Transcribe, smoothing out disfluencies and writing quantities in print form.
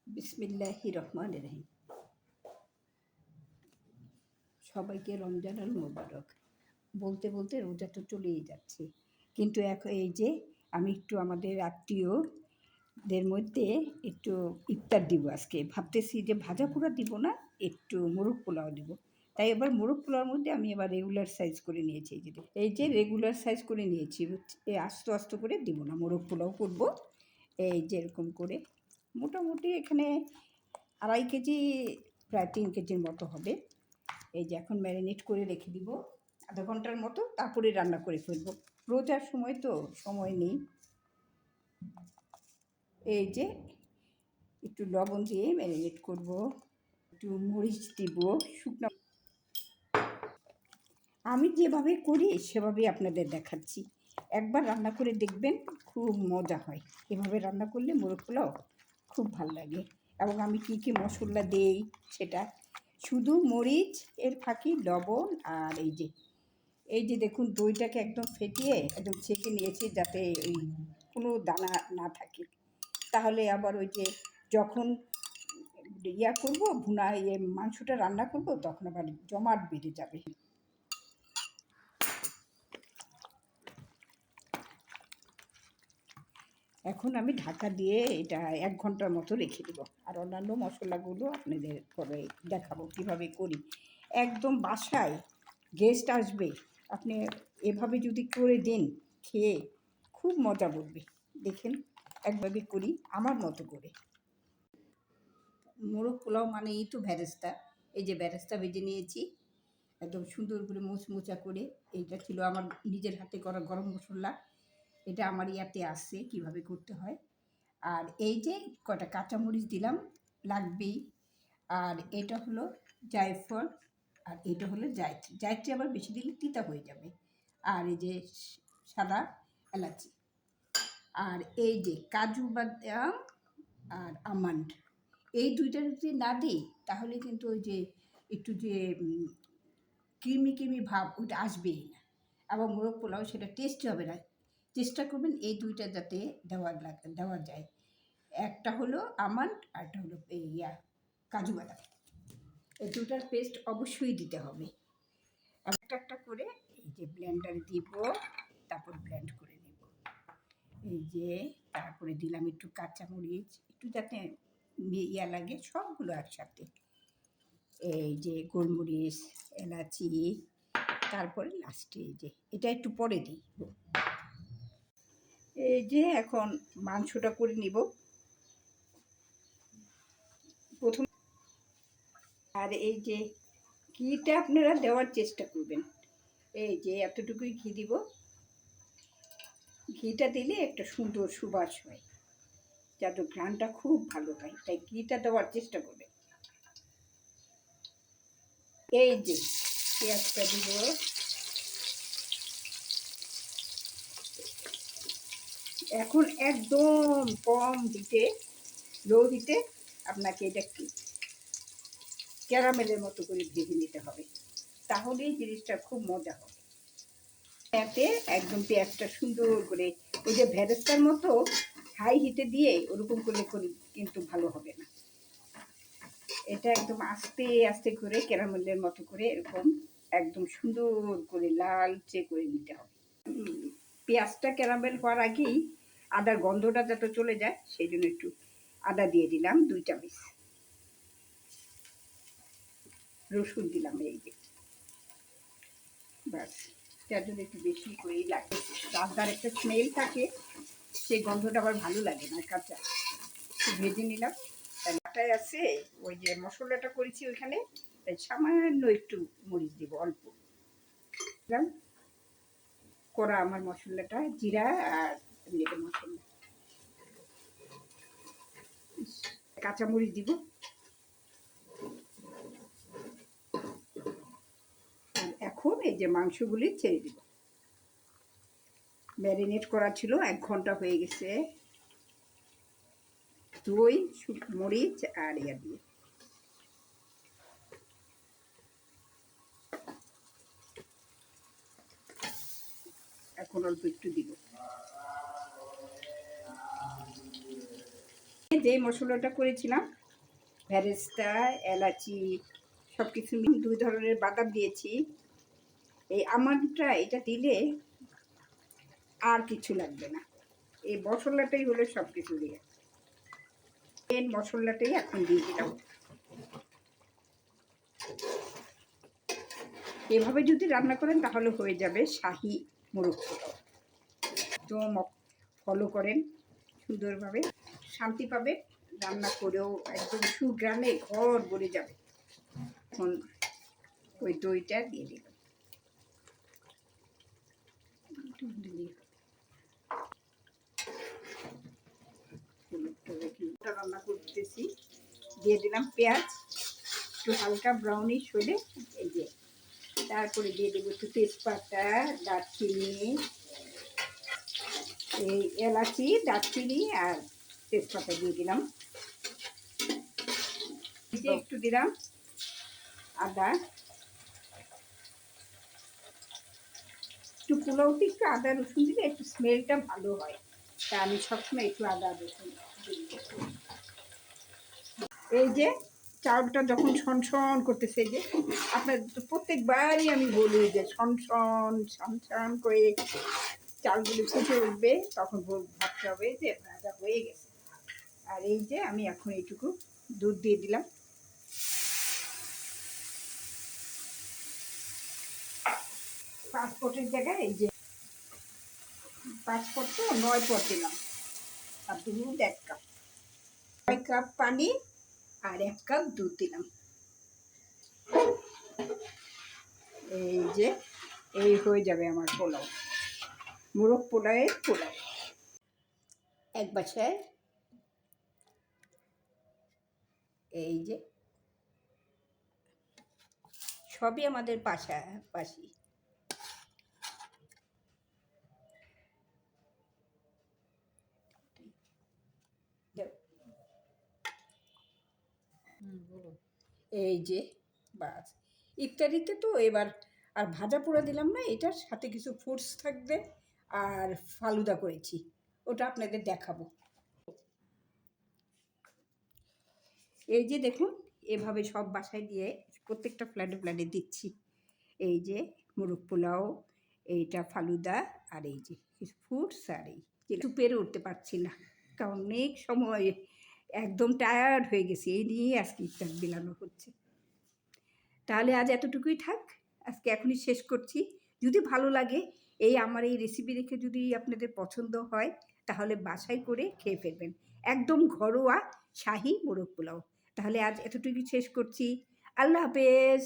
বিসমিল্লাহির রহমানির রহিম। সবাইকে রমজানুল মোবারক। বলতে বলতে রোজা তো চলেই যাচ্ছে, কিন্তু এখন এই যে আমি একটু আমাদের আত্মীয়দের মধ্যে একটু ইফতার দিব। আজকে ভাবতেছি যে ভাজা পোড়া দিব না, একটু মোরগ পোলাও দিব। তাই এবার মোরগ পোলাওর মধ্যে আমি এবার রেগুলার সাইজ করে নিয়েছি। এই যে রেগুলার সাইজ করে নিয়েছি, আস্তে আস্তে করে দিব না, মোরগ পোলাও করব। এই যে এরকম করে মোটামুটি এখানে 2.5 কেজি, প্রায় 3 কেজির মতো হবে। এই যে এখন ম্যারিনেট করে রেখে দিব আধা ঘন্টার মতো, তারপরে রান্না করে ফেলবো। রোজার সময় তো সময় নেই। এই যে একটু লবণ দিয়ে ম্যারিনেট করব, একটু মরিচ দিব, শুকনো। আমি যেভাবে করি সেভাবেই আপনাদের দেখাচ্ছি। একবার রান্না করে দেখবেন, খুব মজা হয়। এভাবে রান্না করলে মোরগ পোলাও খুব ভালো লাগে। এবং আমি কী কী মশলা দেই সেটা, শুধু মরিচ এর ফাঁকি, লবণ, আর এই যে দেখুন দইটাকে একদম ফেটিয়ে একদম ছেঁকে নিয়েছি, যাতে ওই কোনো দানা না থাকে। তাহলে আবার ওই যে যখন করব, মাংসটা রান্না করব, তখন আবার জমাট বেঁধে যাবে। এখন আমি ঢাকা দিয়ে এটা 1 ঘন্টার মতো রেখে দেবো। আর অন্যান্য মশলাগুলো আপনাদের পরে দেখাবো কীভাবে করি। একদম বাসায় গেস্ট আসবে, আপনি এভাবে যদি করে দিন, খেয়ে খুব মজা করবে। দেখেন একভাবে করি আমার মতো করে। মোরগ পোলাও মানেই তো বেরেস্তা। এই যে বেরেস্তা ভেজে নিয়েছি একদম সুন্দর করে মুচমুচা করে। এইটা ছিল আমার নিজের হাতে করা গরম মশলা। এটা আমার ইয়াতে আসছে কীভাবে করতে হয়। আর এই যে কটা কাঁচামরিচ দিলাম, লাগবেই। আর এটা হলো জায়ফল, আর এটা হলো জায়ত্রী। জায়ত্রী আবার বেশি দিলে তিতা হয়ে যাবে। আর এই যে সাদা এলাচি। আর এই যে কাজু বাদাম আর আমন্ড, এই দুইটা যদি না দিই তাহলে কিন্তু ওই যে একটু যে ক্রিমি ক্রিমি ভাব, ওইটা আসবেই না। এবং মোরগ পোলাও সেটা টেস্টি হবে না। চেষ্টা করবেন এই দুইটা যাতে দেওয়া যায়। একটা হলো আমন্ড আর একটা হলো কাজু বাদাম। এই দুটার পেস্ট অবশ্যই দিতে হবে। একটা একটা করে এই যে ব্লেন্ডারে দিব, তারপর ব্লেন্ড করে নেব। এই যে তারপরে দিলাম একটু কাঁচামরিচ, একটু যাতে লাগে, সবগুলো একসাথে। এই যে গোলমরিচ, এলাচি, তারপরে লাস্টে এই যে এটা একটু পরে দিই। এই যে এখন মাংসটা করে নিব প্রথম। আর এই যে ঘিটা আপনারা দেওয়ার চেষ্টা করবেন। এই যে এতটুকুই ঘি দিব। ঘিটা দিলে একটা সুন্দর সুবাস হয়, যাতে ঘ্রাণটা খুব ভালো হয়, তাই ঘিটা দেওয়ার চেষ্টা করবেন। এই যে পেঁয়াজটা দিব। এখন একদম কম হিটে, লো হিটে আপনাকে এটা ক্যারামেলের মতো করে ভেজে নিতে হবে, তাহলেই জিনিসটা খুব মজা হবে। এতে একদম পেঁয়াজটা সুন্দর করে, ওই যে ভেরেস্তার মতো হাই হিটে দিয়ে ওরকম করলে কিন্তু ভালো হবে না। এটা একদম আস্তে আস্তে করে ক্যারামেলের মতো করে এরকম একদম সুন্দর করে লালচে করে নিতে হবে। পেঁয়াজটা ক্যারামেল হওয়ার আগেই আদার গন্ধটা যাতে চলে যায়, সেই জন্য একটু আদা দিয়ে দিলাম 2 চামচ। রসুন দিলাম এই যে, ব্যাস। তার জন্য একটু বেশি করেই লাগে, আদার একটা স্মেল থাকে, সেই গন্ধটা আবার ভালো লাগে না কাঁচা। একটু ভেজে নিলাম। আটায় আছে ওই যে মশলাটা করেছি ওইখানে, তাই সামান্য একটু মরিচ দিব, অল্প দিলাম। করা আমার মশলাটা জিরা আর এমনিতে মশলা, কাঁচামরিচ দিব। আর এখন এই যে মাংসগুলি ছেড়ে দিব। ম্যারিনেট করা ছিল, 1 ঘন্টা হয়ে গেছে। দই, মরিচ আর দিয়ে এখন অল্প একটু দিব। যে মশলাটা করেছিলাম, ভেরেস্তা, এলাচি সব কিছু 2 ধরনের বাদাম দিয়েছি। এই আমন্ডটা এটা দিলে আর কিছু লাগবে না, এই মশলাটাই হলো সব কিছু দিয়ে। এই মশলাটাই এখন দিয়ে দিলাম। এভাবে যদি রান্না করেন তাহলে হয়ে যাবে শাহি মোরগ পোলাও। তো ফলো করেন, সুন্দরভাবে শান্তি পাবে, রান্না করেও একদম সুগ্রামে ঘর ভরে যাবে। এখন ওই দইটা দিয়ে দিলাম, রান্না করতেছি। দিয়ে দিলাম পেঁয়াজ, একটু হালকা ব্রাউনিশ হলে এই যে তারপরে দিয়ে দেবো একটু তেজপাতা, দারচিনি, এই এলাচি, দারচিনি আর তেজপাতা দিয়ে দিলাম। একটু দিলাম আদা, একটু পোলাওতে একটু আদা রসুন দিলে একটু স্মেলটা ভালো হয়, তা আমি সবসময় একটু আদা রসুন দিই। এই যে চাউলটা যখন ছনছন করতেছে, এই যে আপনার প্রত্যেকবারই আমি বলি যে ছনছন ছনছন করে চালগুলো ফুটে উঠবে, তখন ভাবতে হবে যে ভাজা হয়ে গেছে। আর এই যে আমি এখন এইটুকু দুধ দিয়ে দিলাম। পাঁচপটের জায়গায় এই যে 5 পট তো 9 পট দিলাম। আর দুধ 1 কাপ, 6 কাপ পানি আর 1 কাপ দুধ দিলাম। এই যে এই হয়ে যাবে আমার পোলাও, মোরগ পোলাওয়ের পোলাও। এক বাসায় এই যে সবই আমাদের পাশাপাশি। এই যে বাস, ইফতারিতে তো এবার আর ভাজা পোড়া দিলাম না, এটার সাথে কিছু ফ্রুটস থাকবে আর ফালুদা করেছি, ওটা আপনাদের দেখাবো। এই যে দেখুন, এভাবে সব বাসায় দিয়ে প্রত্যেকটা ফ্ল্যাটে ফ্ল্যাটে দিচ্ছি। এই যে মোরগ পোলাও, এইটা ফালুদা, আর এই যে কিছু ফ্রুটস, আর এই একটু পেরে উঠতে পারছি না, কারণ অনেক সময় একদম টায়ার্ড হয়ে গেছি, এই নিয়েই আজকে ইফতার বিলানো হচ্ছে। তাহলে আজ এতটুকুই থাক, আজকে এখনই শেষ করছি। যদি ভালো লাগে এই আমার এই রেসিপি দেখে যদি আপনাদের পছন্দ হয়, তাহলে বাসায় করে খেয়ে ফেলবেন, একদম ঘরোয়া শাহি মোরগ পোলাও। তাহলে আজ এতটুকুই শেষ করছি। আল্লাহ হাফেজ।